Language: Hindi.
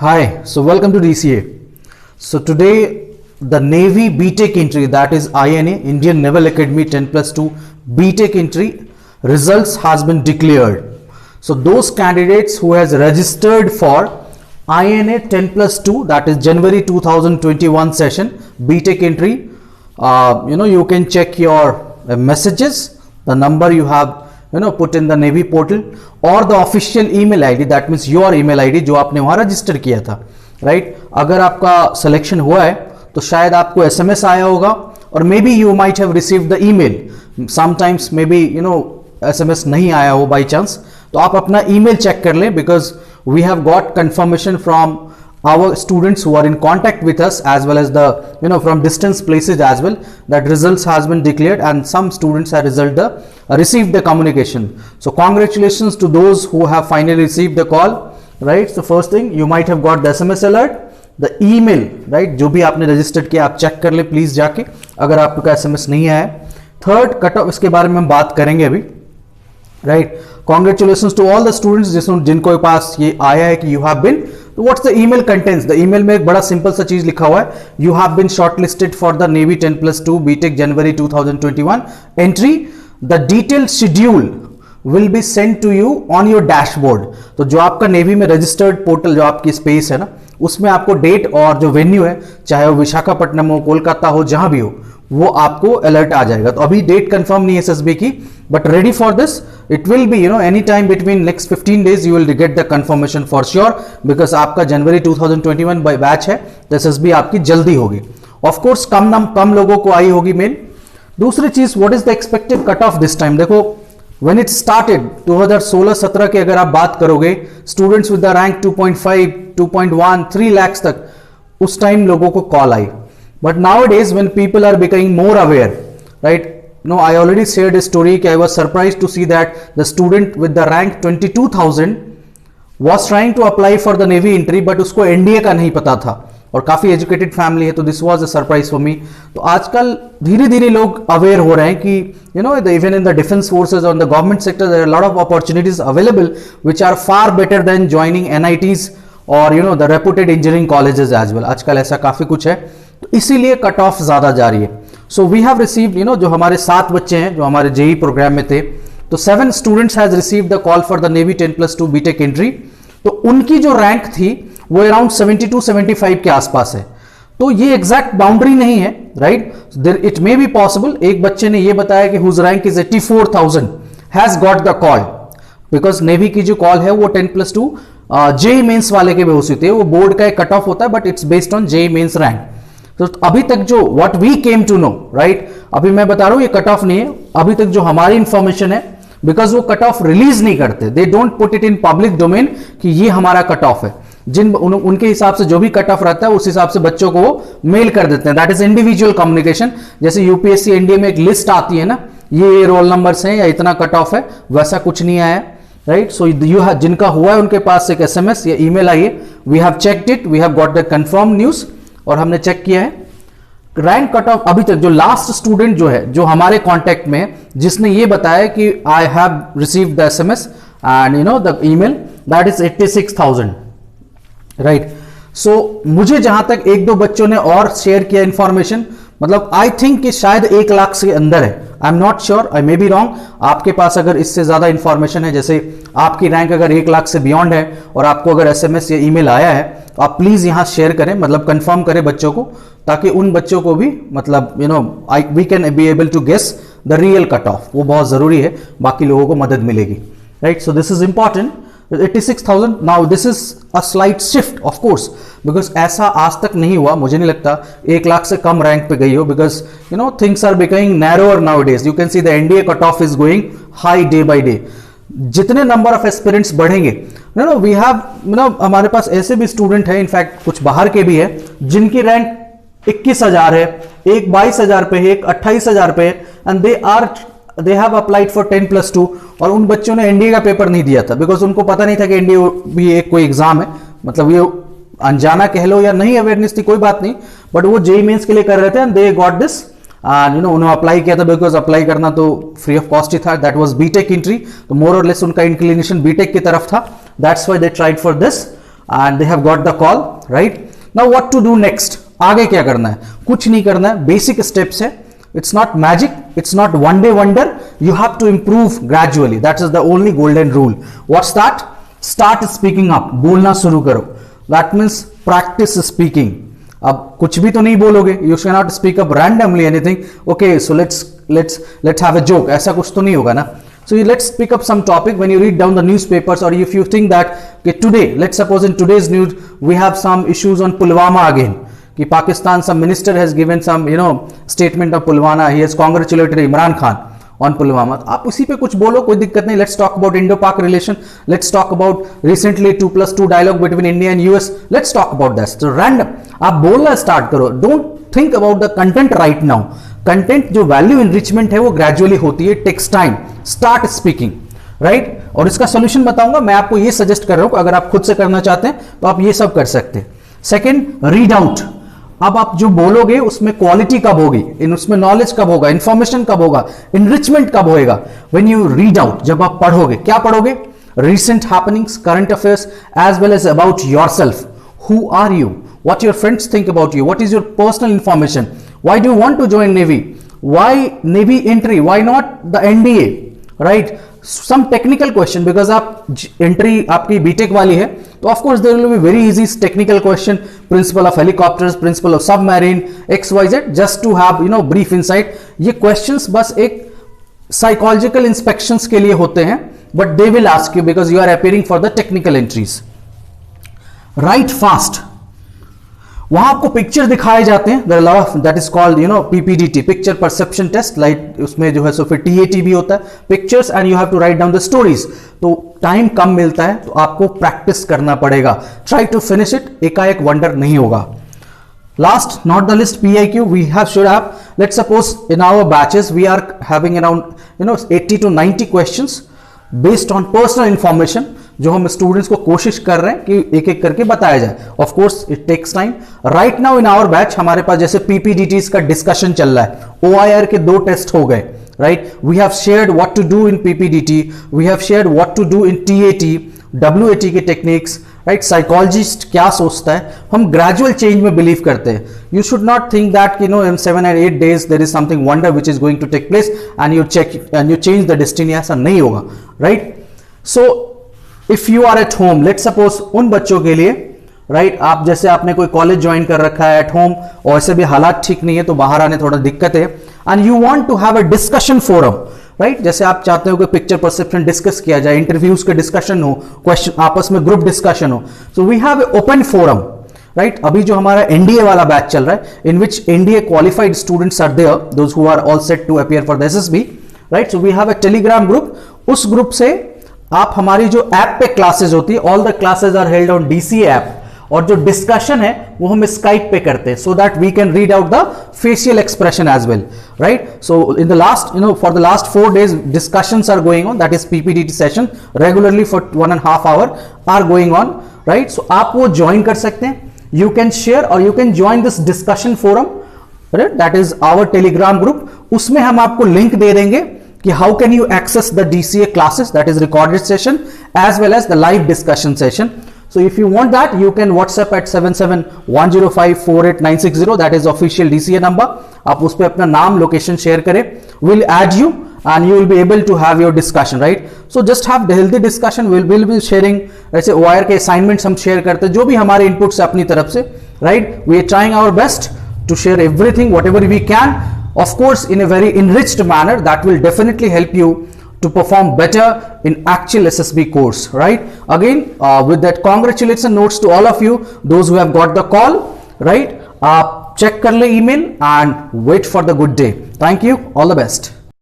Hi, so welcome to DCA. So today the Navy BTech entry, that is INA, Indian Naval Academy 10+2 BTech entry results has been declared. So those candidates who has registered for INA 10+2, that is January 2021 session BTech entry, you can check your messages, the number you have put in the Navy portal और the official email ID, that means your email ID जो आपने वहाँ रजिस्टर किया था, राइट। अगर आपका सिलेक्शन हुआ है तो शायद आपको SMS आया होगा और may be you might have received the email, sometimes may be SMS नहीं आया हो बाई चांस, तो आप अपना ईमेल चेक कर लें because we have got confirmation from our students who are in contact with us as well as the from distance places as well that results has been declared and some students have received the communication. So congratulations to those who have finally received the call, right? So first thing, you might have got the SMS alert, the email, right? जो भी आपने रजिस्टर्ड किया आप चेक कर ले प्लीज जाके अगर आपका SMS नहीं आया। थर्ड कट ऑफ, इसके बारे में हम बात करेंगे अभी, right. Congratulation to all the students जिनको पास ये आया है कि you have been, what's the email contents, the email में एक बड़ा सिंपल सा चीज लिखा हुआ है, you have been shortlisted for the navy 10+2 BTech January 2021 entry, the detailed schedule will be send to you on your dashboard. तो जो आपका नेवी में रजिस्टर्ड पोर्टल जो आपकी स्पेस है ना, उसमें आपको डेट और जो वेन्यू है, चाहे वो विशाखापट्टनम हो, कोलकाता हो, जहां भी हो, वो आपको अलर्ट आ जाएगा। तो अभी डेट कंफर्म नहीं है SSB की, but ready for this, it will be any time between next 15 days you will get the confirmation for sure, because आपका जनवरी 2021 बैच है तो SSB आपकी जल्दी होगी। ऑफकोर्स कम लोगों को आई होगी मेल। दूसरी चीज, what is the expected cut off this time, देखो व्हेन इट स्टार्टेड 2016-17 की अगर आप बात करोगे, students with the rank 2.5, 2.1, 3 lakhs तक उस टाइम लोगों को call I. But nowadays when people are becoming more aware, right? I already shared a story that I was surprised to see that the student with the rank 22,000 was trying to apply for the Navy entry, but उसको NDA का नहीं पता था और काफी एजुकेटेड फैमिली है, तो this was a surprise for me. तो आजकल धीरे धीरे लोग अवेयर हो रहे हैं कि even in the defence forces और the government sector there are lot of opportunities available which are far better than joining NITs और the reputed engineering colleges as well. आजकल ऐसा काफी कुछ है, तो इसीलिए कट ऑफ ज्यादा जा रही है। सो वी हैव रिसीव्ड जो हमारे 7 बच्चे हैं जो हमारे JEE प्रोग्राम में थे, तो 7 students has received the call for the navy 10+2 BTech entry. तो उनकी जो रैंक थी वो अराउंड 72-75 के आसपास है। तो ये एग्जैक्ट बाउंड्री नहीं है, right. It may be possible, एक बच्चे ने ये बताया कि whose rank is 84,000 has got the call, because navy की जो कॉल है वो 10+2 JEE मेंस वाले के बेस होती है, वो बोर्ड का एक कट ऑफ होता है, but it's based on JEE mains rank. तो अभी तक जो what we came to know, right, अभी मैं बता रहा हूं ये कट ऑफ नहीं है, अभी तक जो हमारी इंफॉर्मेशन है, बिकॉज वो कट ऑफ रिलीज नहीं करते, they don't put it in public domain कि ये हमारा कट ऑफ है। उनके हिसाब से जो भी कट ऑफ रहता है उस हिसाब से बच्चों को वो मेल कर देते हैं, दैट इज इंडिविजुअल कम्युनिकेशन। जैसे UPSC NDA में एक लिस्ट आती है ना, ये रोल नंबर्स हैं या इतना कट ऑफ है, वैसा कुछ नहीं आया, राइट। सो जिनका हुआ है उनके पास एक SMS या ईमेल आई है, we have checked it, we have got the confirm news और हमने चेक किया है रैंक कट ऑफ। अभी तक जो लास्ट स्टूडेंट जो है, जो हमारे कांटेक्ट में, जिसने ये बताया कि I have received the SMS and the email, that is 86,000, right. So मुझे जहां तक 1-2 बच्चों ने और शेयर किया इंफॉर्मेशन, मतलब आई थिंक कि शायद 1 लाख से अंदर है, I am not sure, I may be wrong. आपके पास अगर इससे ज्यादा इंफॉर्मेशन है, जैसे आपकी रैंक अगर 1 लाख से बियॉन्ड है और आपको अगर SMS या ईमेल आया है, तो आप प्लीज यहां शेयर करें, मतलब कंफर्म करें बच्चों को, ताकि उन बच्चों को भी मतलब we can be able to guess the real cut off, वो बहुत जरूरी है, बाकी लोगों को मदद मिलेगी, right. So this is important. 86,000, now this is a slight shift of course, because ऐसा आज तक नहीं हुआ, मुझे नहीं लगता 1 लाख से कम रैंक पे गई हो, because things are becoming narrower nowadays. You can see the NDA cut off is going high day by day. जितने नंबर ऑफ एस्पिरेंट्स बढ़ेंगे, वी हैव हमारे पास ऐसे भी स्टूडेंट है, इनफैक्ट कुछ बाहर के भी है, जिनकी रैंक 21,000 है, एक 22,000 पे है, एक 28,000 पे है, and they have applied for 10+2, और उन बच्चों ने NDA का पेपर नहीं दिया था, बिकॉज उनको पता नहीं था कि NDA भी एक कोई एग्जाम है, मतलब ये अनजाना कह लो या नहीं अवेयरनेस थी, कोई बात नहीं, बट वो JEE मेंस के लिए कर रहे थे एंड दे गॉट दिस उन्होंने अप्लाई किया था, बिकॉज अप्लाई करना तो फ्री ऑफ कॉस्ट ही था, दैट वाज बीटेक एंट्री, तो मोर और लेस उनका इंक्लिनेशन बीटेक की तरफ था, that's why they tried for this. and they have got the call, right? Now what to do next? आगे क्या करना है? कुछ नहीं करना है, basic steps है. It's not magic, it's not one day wonder. You have to improve gradually. That is the only golden rule. What's that? Start speaking up. बोलना शुरू करो. That means practice speaking. अब कुछ भी तो नहीं बोलोगे. You cannot speak up randomly anything. Okay, so let's have a joke. ऐसा कुछ तो नहीं होगा ना. So let's pick up some topic. When you read down the newspapers, or if you think that okay, today, let's suppose in today's news we have some issues on Pulwama again. कि Pakistan, some minister has given some statement of Pulwama. He has congratulated Imran Khan on Pulwama. आप उसी पे कुछ बोलो, कोई दिक्कत नहीं. Let's talk about Indo-Pak relation. Let's talk about recently 2+2 dialogue between India and US. Let's talk about that. So random, आप बोलना start करो. Don't think about the content right now. Content जो value enrichment है वो gradually होती है. Takes time. Start speaking. Right? और इसका solution बताऊंगा. मैं आपको ये suggest कर रहा हूँ, अगर आप खुद से करना चाहते हैं तो आप ये सब कर सकते हैं. Second, read out. अब आप जो बोलोगे उसमें क्वालिटी कब होगी, उसमें नॉलेज कब होगा, इंफॉर्मेशन कब होगा, इनरिचमेंट कब होएगा? व्हेन यू रीड आउट, जब आप पढ़ोगे. क्या पढ़ोगे? recent happenings, current affairs, as well as about yourself. Who are you? What your friends think about you? What is your personal information? Why do you want to join Navy? Why Navy entry? Why not the NDA? Right? Some technical question, because आप entry आपकी BTech वाली है, तो of course there will be very easy technical question, principle of helicopters, principle of submarine, XYZ, just to have brief insight. ये questions बस एक psychological inspections के लिए होते हैं, but they will ask you because you are appearing for the technical entries. Write fast. वहां आपको पिक्चर दिखाए जाते हैं, that is called PPDT, picture perception test. Like उसमें जो है सो फिर TAT भी होता है, pictures, and you have to write down the stories. तो टाइम कम मिलता है तो आपको प्रैक्टिस करना पड़ेगा. Try to finish it. एकाएक वंडर नहीं होगा. Last, not the least, PIQ. We should have. Let's suppose in our batches we are having around 80 to 90 questions based on personal information, जो हम स्टूडेंट्स को कोशिश कर रहे हैं कि एक एक करके बताया जाए. Of course it takes time. Right now in our batch हमारे पास जैसे PPDTs का डिस्कशन चल रहा है. OIR के 2 टेस्ट हो गए. Right, we have shared what to do in PPDT, we have shared what to do in TAT, WAT के टेक्निक्स. राइट, साइकोलॉजिस्ट क्या सोचता है. हम ग्रेजुअल चेंज में बिलीव करते हैं. You should not think that in 7 or 8 days there is something wonder which is going to take place and you change the destiny. ऐसा नहीं होगा. Right, so if you are at home, let's suppose उन बच्चों के लिए, राइट, आप जैसे आपने कोई कॉलेज ज्वाइन कर रखा है एट होम और ऐसे भी हालात ठीक नहीं है तो बाहर आने थोड़ा दिक्कत है, and you want to have a discussion forum. Right, जैसे आप चाहते हो कि पिक्चर परसेप्शन डिस्कस किया जाए, इंटरव्यूज के डिस्कशन हो, क्वेश्चन आपस में ग्रुप डिस्कशन हो, so we have a open forum. Right, अभी जो हमारा NDA वाला बैच चल रहा है, in which NDA qualified students are there, those who are all set to appear for the SSB. Right, so we have a Telegram group. उस ग्रुप से आप हमारी जो ऐप पे क्लासेस होती है, all the classes are held on DCA app, और जो डिस्कशन है वो हम स्काइप पे करते हैं, so that we can read out the facial expression as well. Right, so in the last for the last 4 days discussions are going on, that is PPDT session regularly for 1.5 hour are going on. Right, so आप वो ज्वाइन कर सकते हैं. You can share or you can join this discussion forum. Right, that is our Telegram group. उसमें हम आपको लिंक दे देंगे कि how can you access the DCA classes, that is recorded session, as well as the live discussion session. So if you want that, you can WhatsApp at 7710548960. that is official DCA number. आप उस पे अपना नाम, लोकेशन शेयर करें, we'll add you and you will be able to have your discussion. Right, so just have the healthy discussion. we'll be sharing, ऐसे OIR के assignments हम share करते हैं, जो भी हमारे inputs है अपनी तरफ से. Right, we are trying our best to share everything whatever we can, of course in a very enriched manner that will definitely help you to perform better in actual SSB course. Right, again with that, congratulations notes to all of you, those who have got the call. Right, check कर ले email and wait for the good day. Thank you, all the best.